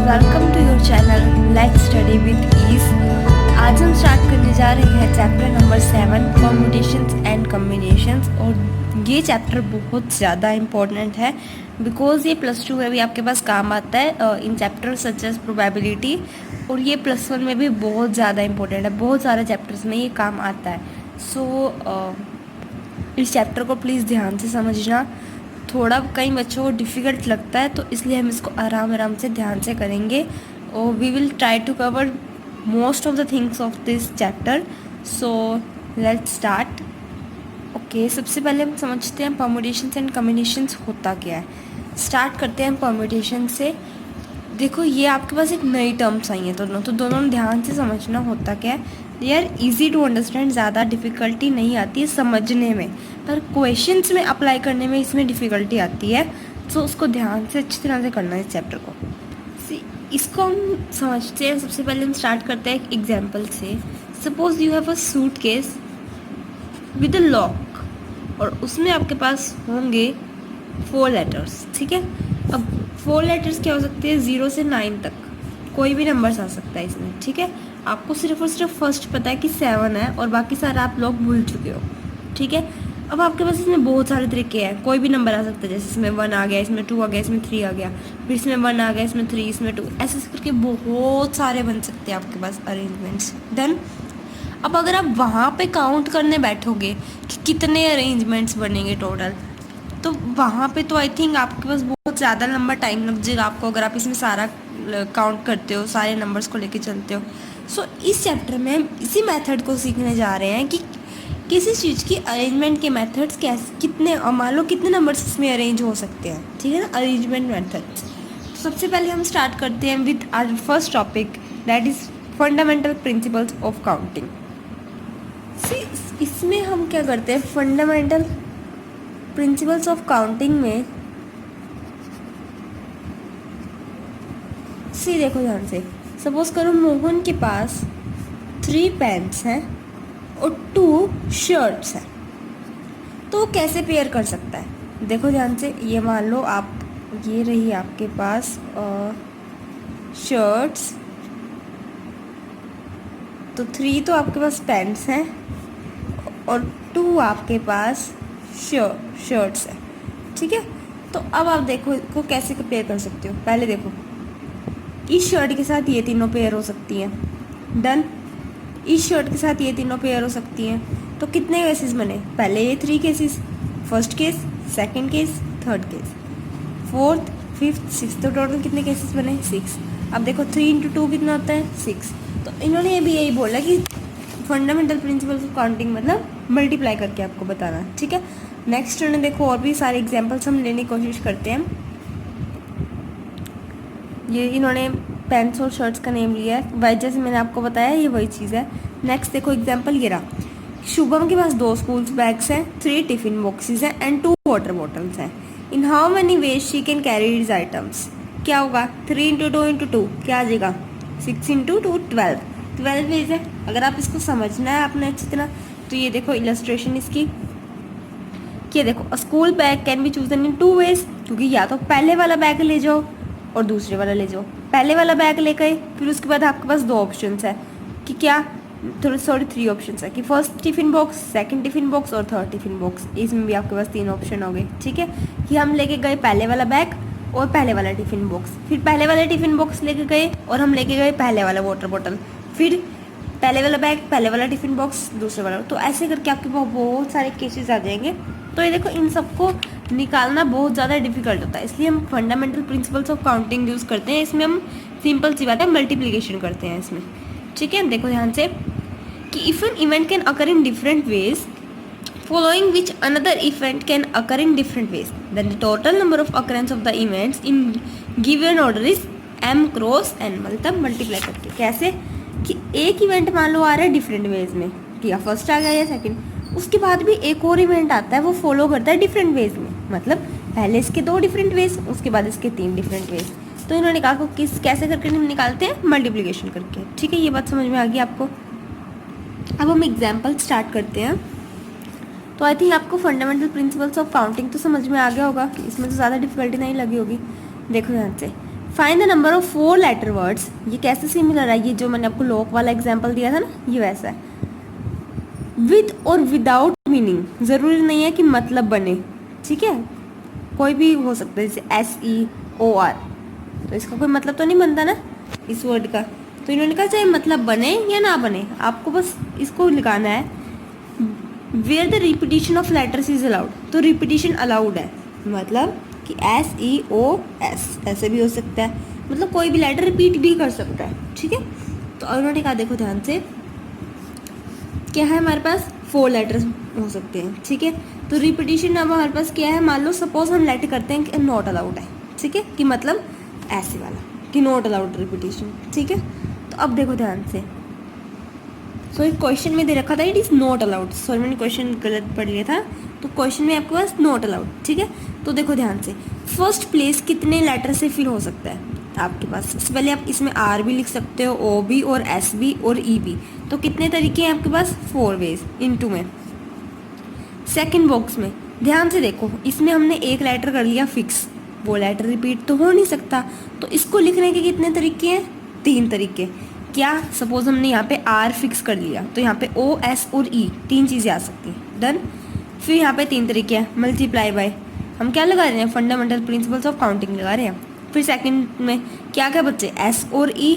Welcome to your channel let's study with ease. आज हम start करने जा रहे हैं chapter number 7 permutations and combinations. और ये चैप्टर बहुत ज़्यादा इम्पोर्टेंट है बिकॉज ये +2 में भी आपके पास काम आता है in chapter such as probability, और ये +1 में भी बहुत ज़्यादा इम्पोर्टेंट है। बहुत सारे चैप्टर्स में ये काम आता है। सो इस चैप्टर को प्लीज़ ध्यान से समझना। थोड़ा कई बच्चों को डिफ़िकल्ट लगता है तो इसलिए हम इसको आराम आराम से ध्यान से करेंगे और we will try to cover most of the things of this chapter. So let's start. Okay, सबसे पहले हम समझते हैं परम्यूटेशंस एंड कॉम्बिनेशंस होता क्या है। स्टार्ट करते हैं परम्यूटेशन से। देखो, ये आपके पास एक नई टर्म्स आई हैं दोनों, तो दोनों ध्यान से समझना होता क्या है। They are easy to understand, ज़्यादा डिफ़िकल्टी नहीं आती है समझने में, पर क्वेश्चंस में अप्लाई करने में इसमें डिफ़िकल्टी आती है। तो उसको ध्यान से अच्छी तरह से करना है इस चैप्टर को। इसको हम समझते हैं। सबसे पहले हम स्टार्ट करते हैं एक एग्जाम्पल से। Suppose you have a suitcase with a lock और उसमें आपके पास होंगे 4 लेटर्स। ठीक है, अब 4 लेटर्स क्या हो सकते हैं? 0 से 9 तक कोई भी नंबर्स आ सकता है इसमें। ठीक है, आपको सिर्फ और सिर्फ फर्स्ट पता है कि 7 है और बाकी सारा आप लोग भूल चुके हो। ठीक है, अब आपके पास इसमें बहुत सारे तरीके हैं, कोई भी नंबर आ सकता है। जैसे इसमें 1 आ गया, इसमें 2 आ गया, इसमें 3 आ गया, फिर इसमें 1 आ गया, इसमें 3, इसमें 2, ऐसे करके बहुत सारे बन सकते हैं आपके पास अरेंजमेंट्स। देन अब अगर आप वहाँ पे काउंट करने बैठोगे कि कितने अरेंजमेंट्स बनेंगे टोटल, तो वहाँ पे तो आई थिंक आपके पास बहुत ज़्यादा लंबा टाइम लग जाएगा आपको, अगर आप इसमें सारा काउंट करते हो, सारे नंबर्स को लेके चलते हो। सो इस चैप्टर में हम इसी मेथड को सीखने जा रहे हैं कि किसी चीज़ की अरेंजमेंट के मेथड्स कैसे, कितने, मान लो कितने नंबर्स इसमें अरेंज हो सकते हैं। ठीक है ना, अरेंजमेंट मेथड्स। तो सबसे पहले हम स्टार्ट करते हैं with our first topic, that is fundamental principles of counting. इसमें हम क्या करते हैं, फंडामेंटल प्रिंसिपल्स ऑफ काउंटिंग में देखो ध्यान से। सपोज करो मोहन के पास 3 पेन्स हैं और 2 शर्ट्स हैं, तो कैसे पेयर कर सकता है? देखो ध्यान से, ये मान लो आप, ये रही आपके पास शर्ट्स, तो 3 तो आपके पास पेन्स हैं और 2 आपके पास शर्ट्स हैं। ठीक है, तो अब आप देखो इसको कैसे पेयर कर सकते हो। पहले देखो, इस शर्ट के साथ ये तीनों पेयर हो सकती हैं। डन। इस शर्ट के साथ ये तीनों पेयर हो सकती हैं। तो कितने केसेस बने? पहले ये 3 cases, first case, second case, third case, fourth, fifth, six, तो टोटल कितने केसेस बने? 6। अब देखो 3 × 2 कितना होता है? 6। तो इन्होंने ये भी यही बोला कि फंडामेंटल प्रिंसिपल्स ऑफ काउंटिंग मतलब मल्टीप्लाई करके आपको बताना। ठीक है, नेक्स्ट उन्होंने देखो और भी सारे एग्जाम्पल्स हम लेने की कोशिश करते हैं। ये इन्होंने पेन्स और शर्ट्स का नेम लिया है, वही जैसे मैंने आपको बताया ये वही चीज़ है। नेक्स्ट देखो एग्जांपल ये रहा। शुभम के पास 2 स्कूल बैग्स हैं, 3 टिफिन बॉक्सेस हैं एंड 2 वाटर बॉटल्स हैं। In how many ways she can carry this items? क्या होगा? 3 × 2 × 2 क्या आ जाएगा? 6 × 2 12। 12 वेज है। अगर आप इसको समझना है आपने अच्छी तरह, तो ये देखो इलस्ट्रेशन इसकी, ये देखो school bag can be chosen in 2 ways, क्योंकि या तो पहले वाला बैग ले जाओ और दूसरे वाला ले जाओ। पहले वाला बैग ले गए, फिर उसके बाद आपके पास 2 ऑप्शंस है कि क्या, 3 ऑप्शंस है कि first tiffin box, second tiffin box और थर्ड टिफिन बॉक्स। इसमें भी आपके पास 3 ऑप्शन हो गए। ठीक है, कि हम लेके गए पहले वाला बैग और पहले वाला टिफिन बॉक्स, फिर पहले वाला टिफिन बॉक्स लेके गए और हम लेके गए पहले वाला वाटर बॉटल, फिर पहले वाला बैग, पहले वाला टिफिन बॉक्स, दूसरे वाला। तो ऐसे करके आपके पास बहुत सारे केसेस आ जाएंगे। तो ये देखो, इन सबको निकालना बहुत ज़्यादा डिफिकल्ट होता है, इसलिए हम fundamental principles of counting use करते हैं। इसमें हम सिंपल सी बात है, मल्टीप्लिकेशन करते हैं इसमें। ठीक है, देखो ध्यान से कि if an event can occur in different ways following which another event can occur in different ways, then the total number of occurrences of the events in given order is m cross n। मतलब multiply करके कैसे कि एक event मान लो आ रहा है different ways में, कि या फर्स्ट आ गया या सेकंड, उसके बाद भी एक और इवेंट आता है वो फॉलो करता है डिफरेंट वेज में, मतलब पहले इसके 2 डिफरेंट वेज, उसके बाद इसके 3 डिफरेंट वेज। तो इन्होंने कहा कि कैसे करके हम निकालते हैं? मल्टीप्लिकेशन करके। ठीक है, ये बात समझ में आ गई आपको। अब हम एग्जाम्पल स्टार्ट करते हैं। तो आई थिंक आपको फंडामेंटल प्रिंसिपल्स ऑफ काउंटिंग तो समझ में आ गया होगा, इसमें तो ज़्यादा डिफिकल्टी नहीं लगी होगी। देखो ध्यान से, find the number of 4 letter words. ये कैसे सिमिलर है, ये जो मैंने आपको लॉक वाला एग्जाम्पल दिया था ना, ये वैसा है। विद और विदाउट मीनिंग, ज़रूरी नहीं है कि मतलब बने, ठीक है, कोई भी हो सकता है, जैसे SEOR, तो इसका कोई मतलब तो नहीं बनता ना इस वर्ड का। तो इन्होंने कहा चाहे मतलब बने या ना बने, आपको बस इसको लिखाना है। Where the repetition of letters is allowed, तो रिपीटिशन अलाउड है, मतलब कि SEOS ऐसे भी हो सकता है, मतलब कोई भी लेटर रिपीट भी कर सकता है, ठीक है। तो उन्होंने कहा देखो ध्यान से, क्या है हमारे पास 4 लेटर्स हो सकते हैं, ठीक है। तो रिपीटिशन अब हमारे पास क्या है, मान लो सपोज हम लेटर करते हैं कि नॉट अलाउड है, ठीक है, कि मतलब ऐसे वाला कि नॉट अलाउड रिपीटिशन, ठीक है। तो अब देखो ध्यान से, सॉरी क्वेश्चन में दे रखा था it is not allowed, sorry मैंने क्वेश्चन गलत पढ़ लिया था, तो क्वेश्चन में आपके पास नॉट अलाउड, ठीक है। तो देखो ध्यान से, फर्स्ट प्लेस कितने लेटर से फिल हो सकता है आपके पास, सबसे पहले आप इसमें R भी लिख सकते हो, O भी और S भी और E भी, तो कितने तरीके हैं आपके पास, 4 वेज इनटू में। सेकंड बॉक्स में ध्यान से देखो, इसमें हमने एक लेटर कर लिया फिक्स, वो लेटर रिपीट तो हो नहीं सकता, तो इसको लिखने के कितने तरीके हैं, 3 तरीके। क्या, सपोज हमने यहाँ पे R फिक्स कर लिया, तो यहाँ पे O, S और E 3 चीज़ें आ सकती हैं, डन। फिर यहाँ पे 3 तरीके हैं, मल्टीप्लाई बाय, हम क्या लगा रहे हैं, फंडामेंटल प्रिंसिपल्स ऑफ काउंटिंग लगा रहे हैं। फिर सेकंड में क्या क्या बच्चे, S और E,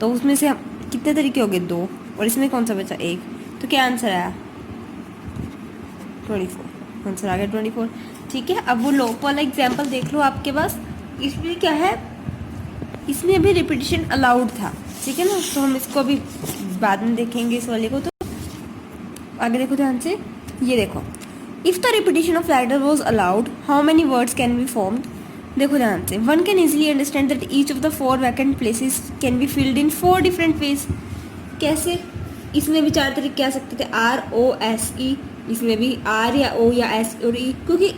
तो उसमें से कितने तरीके हो गए, 2, और इसमें कौन सा बचा, 1, तो क्या आंसर आया, 24, आंसर आ गया 24, ठीक है। अब वो लॉक वाला एग्जाम्पल देख लो आपके पास, इसमें क्या है, इसमें अभी रिपीटिशन अलाउड था, ठीक है ना, तो हम इसको अभी बाद में देखेंगे इस वाले को। तो आगे देखो ध्यान से, ये देखो, if the repetition of letter was allowed how many words can be formed. देखो ध्यान से, one can easily understand that each of the 4 vacant places can be filled in 4 different ways. कैसे, इसमें भी 4 तरीके आ सकते थे, ROSE, इसमें भी R या O या S और E, क्योंकि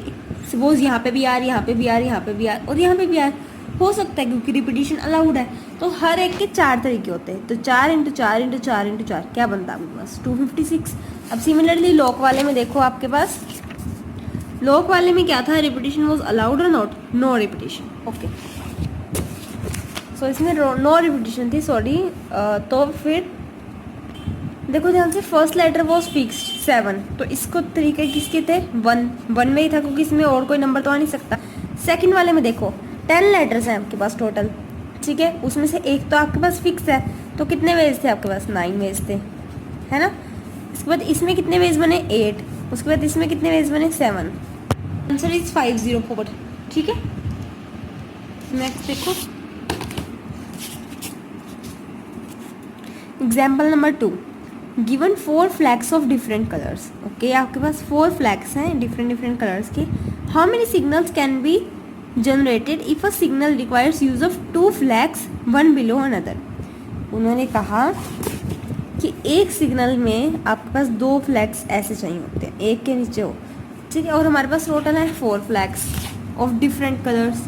सपोज यहाँ पे भी R, यहाँ पे भी R, यहाँ पे भी R और यहाँ पे भी R हो सकता है, क्योंकि रिपीटिशन अलाउड है, तो हर एक के 4 तरीके होते हैं, तो 4 × 4 × 4 × 4 क्या बनता है आपके पास, 256। अब सिमिलरली लॉक वाले में देखो, आपके पास लॉक वाले में क्या था, रिपीटिशन वॉज अलाउड और नॉट, नो रिपीटिशन, ओके। सो इसमें नो रिपीटिशन थी, सॉरी। तो फिर देखो ध्यान से, फर्स्ट लेटर वॉज फिक्स्ड 7, तो इसको तरीके किसके थे, 1 में ही था, क्योंकि इसमें और कोई नंबर तो आ नहीं सकता। सेकंड वाले में देखो 10 लेटर्स हैं आपके पास टोटल, ठीक है, उसमें से एक तो आपके पास फिक्स है, तो कितने वेज थे आपके पास, 9 वेज थे, है ना। इसके बाद इसमें कितने वेज बने, 8, उसके बाद इसमें कितने वेज बने, 7, आंसर इज 504, ठीक है। नेक्स्ट देखो, example number 2, given 4 flags of different colours, okay, आपके पास 4 फ्लैग्स हैं डिफरेंट कलर्स के। How many signals can be generated if a signal requires use of 2 flags one below another. उन्होंने कहा कि एक सिग्नल में आपके पास 2 फ्लैग्स ऐसे चाहिए होते हैं, एक के नीचे हो, ठीक है, और हमारे पास टोटल है 4 फ्लैग्स ऑफ डिफरेंट कलर्स,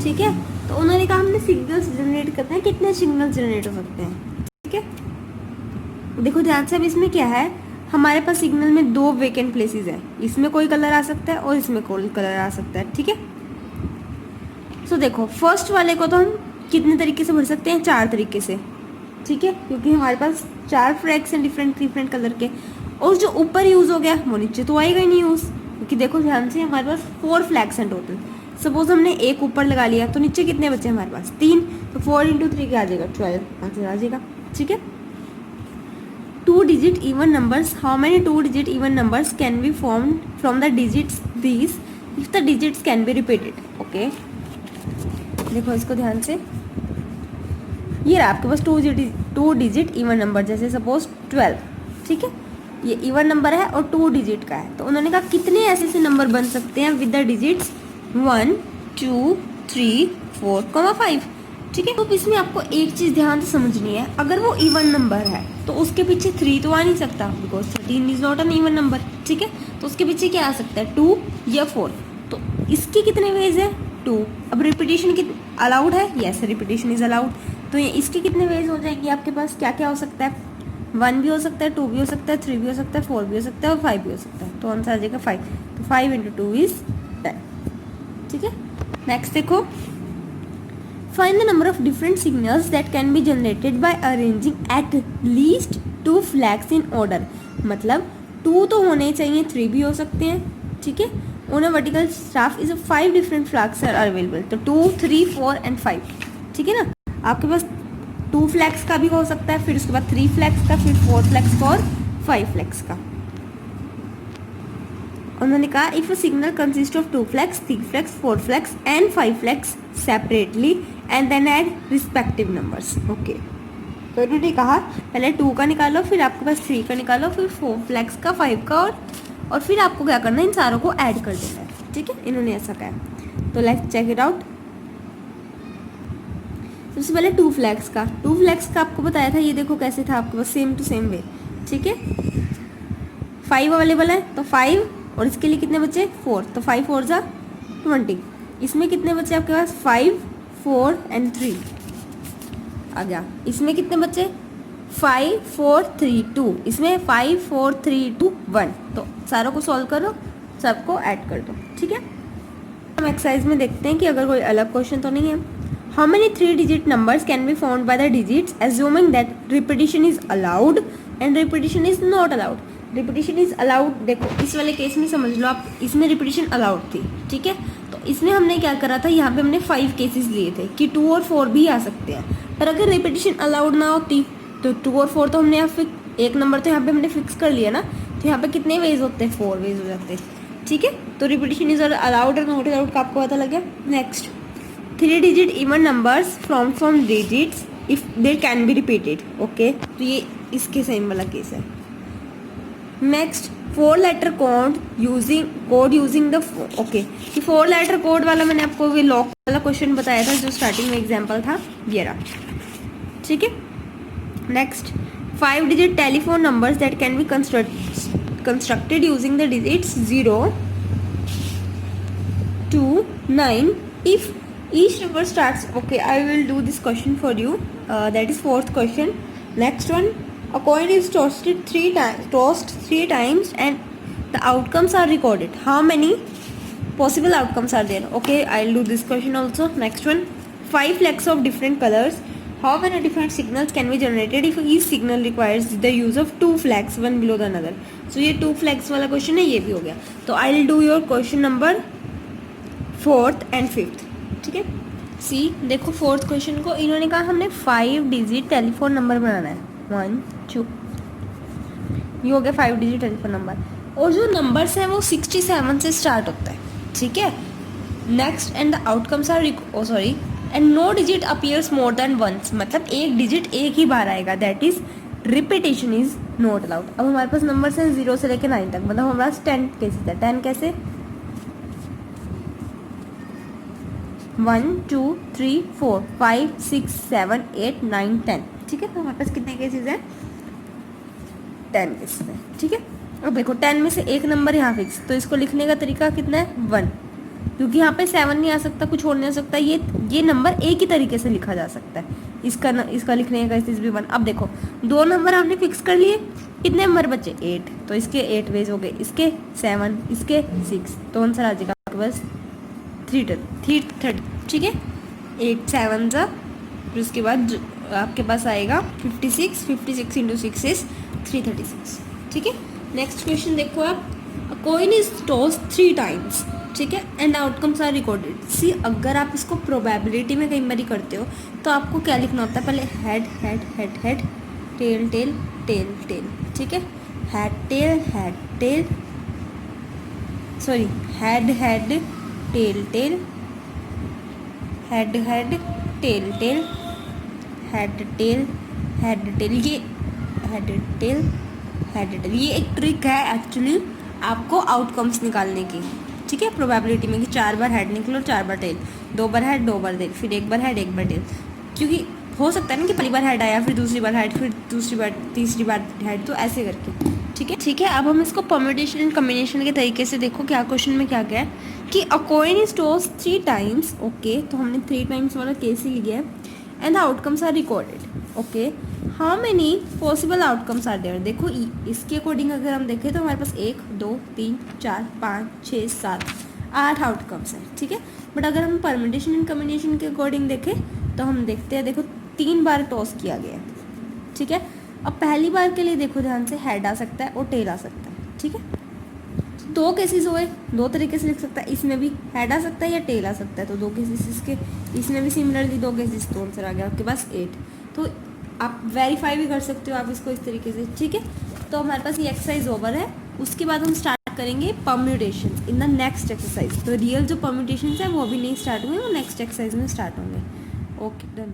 ठीक है। तो उन्होंने कहा हमने सिग्नल्स जनरेट करते हैं, कितने सिग्नल्स जनरेट हो सकते हैं, ठीक है। देखो ध्यान से, अब इसमें क्या है, हमारे पास सिग्नल में 2 वेकेंट प्लेसेस हैं, इसमें कोई कलर आ सकता है और इसमें कोई कलर आ सकता है, ठीक है। सो देखो, फर्स्ट वाले को तो हम कितने तरीके से भर सकते हैं, 4 तरीके से, ठीक है, क्योंकि हमारे पास 4 फ्लैग्स हैं डिफरेंट कलर के, और जो ऊपर यूज़ हो गया वो नीचे तो आएगा ही नहीं यूज़, क्योंकि देखो ध्यान से, हमारे पास 4 फ्लैग्स हैं टोटल। सपोज हमने एक ऊपर लगा लिया, तो नीचे कितने बचे हमारे पास, 3, तो 4 × 3 क्या आ जाएगा, 12 आंसर आ जाएगा, ठीक है। 2 digit even numbers, how many 2 digit even numbers can be formed from the digits these if the digits can be repeated, okay। देखो इसको ध्यान से, ये रहा आपके पास 2 डिजिट इवन नंबर, जैसे सपोज 12, ठीक है, ये इवन नंबर है और 2 डिजिट का है, तो उन्होंने कहा कितने ऐसे नंबर बन सकते हैं विद द डिजिट्स 1 2 3 4, 5, ठीक है। तो इसमें आपको एक चीज़ ध्यान से समझनी है, अगर वो इवन नंबर है तो उसके पीछे 3 तो आ नहीं सकता, because 13 is not an even number, ठीक है। तो उसके पीछे क्या आ सकता है, 2 या 4, तो इसके कितने वेज है, 2। अब रिपीटेशन अलाउड है, यस रिपीटेशन इज अलाउड, तो ये इसके कितने वेज हो जाएंगे आपके पास, क्या क्या हो सकता है, 1 भी हो सकता है, 2 भी हो सकता है, 3 भी हो सकता है, 4 भी हो सकता है और 5 भी हो सकता है, तो आंसर आ जाएगा 5, तो 5 × 2 इज 10, ठीक है। नेक्स्ट देखो, find the number of different signals that can be generated by arranging at least 2 flags in order. मतलब 2 तो होने चाहिए, 3 भी हो सकते हैं, ठीक है। On a vertical staff is 5 different flags are available. तो 2, 3, 4 एंड 5, ठीक है ना। आपके पास 2 फ्लैग्स का भी हो सकता है, फिर उसके बाद 3 फ्लैग्स का, फिर 4 फ्लैग्स का और 5 फ्लैग्स का। उन्होंने कहा if a signal consist of 2 flags, 3 flags, 4 flags and 5 flags separately and then add respective numbers. Okay, तो इन्होंने कहा पहले 2 का निकालो, फिर आपके पास 3 का निकालो, फिर 4 फ्लैग्स का, 5 का, और फिर आपको क्या करना है, इन सारों को ऐड कर देना है, ठीक है। इन्होंने ऐसा कहा, तो लेट्स चेक इट आउट। सबसे पहले 2 फ्लैग्स का आपको बताया था, ये देखो कैसे था आपके पास, सेम टू सेम वे, ठीक है। 5 अवेलेबल है तो 5, और इसके लिए कितने बचे 4, तो 5 4 जा 20। इसमें कितने बचे आपके पास 5, 4 एंड 3 आ गया। इसमें कितने बचे 5, 4, 3, 2, इसमें 5, 4, 3, 2, 1। तो सारों को सॉल्व करो, सबको ऐड कर दो, ठीक है। हम एक्सरसाइज में देखते हैं कि अगर कोई अलग क्वेश्चन तो नहीं है। How many 3 digit numbers can be found by the digits assuming that repetition is allowed and repetition is not allowed. Repetition is allowed, देखो इस वाले केस में समझ लो आप, इसमें रिपीटिशन अलाउड थी, ठीक है। तो इसमें हमने क्या करा था, यहाँ पे हमने 5 केसेस लिए थे कि 2 और 4 भी आ सकते हैं। पर अगर रिपीटिशन अलाउड ना होती तो 2 और 4 तो हमने यहाँ एक नंबर तो यहाँ पे हमने फिक्स कर लिया ना, तो यहाँ पे कितने वेज होते हैं, 4 वेज हो जाते हैं, ठीक है। तो रिपीटिशन इज अलाउड और नॉट अलाउड का आपको पता लग गया। Next, 3 digit even numbers from digits if they can be repeated. Okay, तो ये इसके सेम वाला केस है। Next, 4 letter code using the okay, कि 4 लेटर कोड वाला मैंने आपको ये लॉक वाला क्वेश्चन बताया था जो स्टार्टिंग में एग्जांपल था, ये रहा, ठीक है। Next, 5 digit telephone numbers that can be constructed using the digits 0 to 9 if each number starts. Okay, I will do this question for you. That is 4th question. Next one, a coin is tossed 3 times and the outcomes are recorded. How many possible outcomes are there? Okay, I'll do this question also. Next one, 5 flags of different colors. How many different signals can be generated if each signal requires the use of 2 flags, one below the another? So ये 2 flags वाला question है, ये भी हो गया। तो I'll do your question number 4th and 5th, ठीक है। सी देखो 4th क्वेश्चन को इन्होंने कहा हमने 5 डिजिट टेलीफोन नंबर बनाना है, 1 2, ये हो गया 5 डिजिट टेलीफोन नंबर, और जो नंबर्स हैं वो 67 से स्टार्ट होता है, ठीक है। Next, and the outcomes are sorry and no digit appears more than once, मतलब एक डिजिट एक ही बार आएगा, that is repetition is not allowed. अब हमारे पास नंबर्स हैं 0 से लेकर 9 तक, मतलब हमारे पास 10 केसेस है। 10 कैसे, 1 2 3 4 5 6 7 8 9 10, ठीक है। तो हमारे पास कितने केसेस हैं, 10 केसेस हैं, ठीक है। अब देखो 10 में से एक नंबर यहाँ फिक्स, तो इसको लिखने का तरीका कितना है, 1, क्योंकि यहाँ पे 7 नहीं आ सकता, कुछ और नहीं आ सकता, ये नंबर एक ही तरीके से लिखा जा सकता है। इसका लिखने का इस भी 1। अब देखो 2 नंबर हमने फिक्स कर लिए, कितने नंबर बचे 8, तो इसके 8 वेज हो गए, इसके 7, इसके 6, तो आंसर आ जाएगा आपके पास 330, ठीक है। 8 7 जा, फिर उसके बाद आपके पास आएगा 56, 56 इंटू 6 इज 336, ठीक है। नेक्स्ट क्वेश्चन देखो आप, अ कॉइन इज टॉस्ड 3 टाइम्स, ठीक है, एंड आउटकम्स आर रिकॉर्डेड। सी अगर आप इसको प्रोबेबिलिटी में कई बार करते हो तो आपको क्या लिखना होता है, पहले head head head head, tail tail tail tail, ठीक है। Head tail sorry head head tail tail, head head tail tail, head tail head tail, ये हेड टेल हेड टेल, ये एक ट्रिक है एक्चुअली आपको आउटकम्स निकालने की, ठीक है। प्रोबेबिलिटी में कि 4 बार हेड निकलो, 4 बार टेल, 2 बार हेड 2 बार टेल, फिर 1 बार हेड 1 बार टेल, क्योंकि हो सकता है ना कि पहली बार हेड आया, फिर दूसरी बार हेड, फिर दूसरी बार तीसरी बार हेड, तो ऐसे करके, ठीक है, ठीक है। अब हम इसको परम्यूटेशन एंड कम्बिनेशन के तरीके से देखो क्या क्वेश्चन में क्या क्या है कि a coin is tossed 3 times, okay, तो हमने 3 टाइम्स वाला केस ही लिया है, and the outcomes are recorded, okay. How many possible outcomes are there, देखो इसके अकॉर्डिंग अगर हम देखें तो हमारे पास 1 2 3 4 5 6 7 8 आउटकम्स हैं, ठीक है। बट अगर हम परम्यूटेशन एंड कम्बिनेशन के अकॉर्डिंग देखें तो हम देखते हैं, देखो 3 बार टॉस किया गया है, ठीक है। अब पहली बार के लिए देखो ध्यान से, हेड आ सकता है और टेल आ सकता है, ठीक है। 2 केसेस हुए, 2 तरीके से लिख सकता है, इसमें भी हेड आ सकता है या टेल आ सकता है, तो 2 केसेस इसके, इसमें भी सिमिलरली 2 केसेस, तो आंसर आ गया आपके पास 8। तो आप वेरीफाई भी कर सकते हो आप इसको इस तरीके से, ठीक है। तो हमारे पास ये एक्सरसाइज ओवर है। उसके बाद हम स्टार्ट करेंगे permutation in the next exercise. तो रियल जो परम्यूटेशन है वो अभी नहीं स्टार्ट हुए, वो नेक्स्ट एक्सरसाइज में स्टार्ट होंगे। Okay done.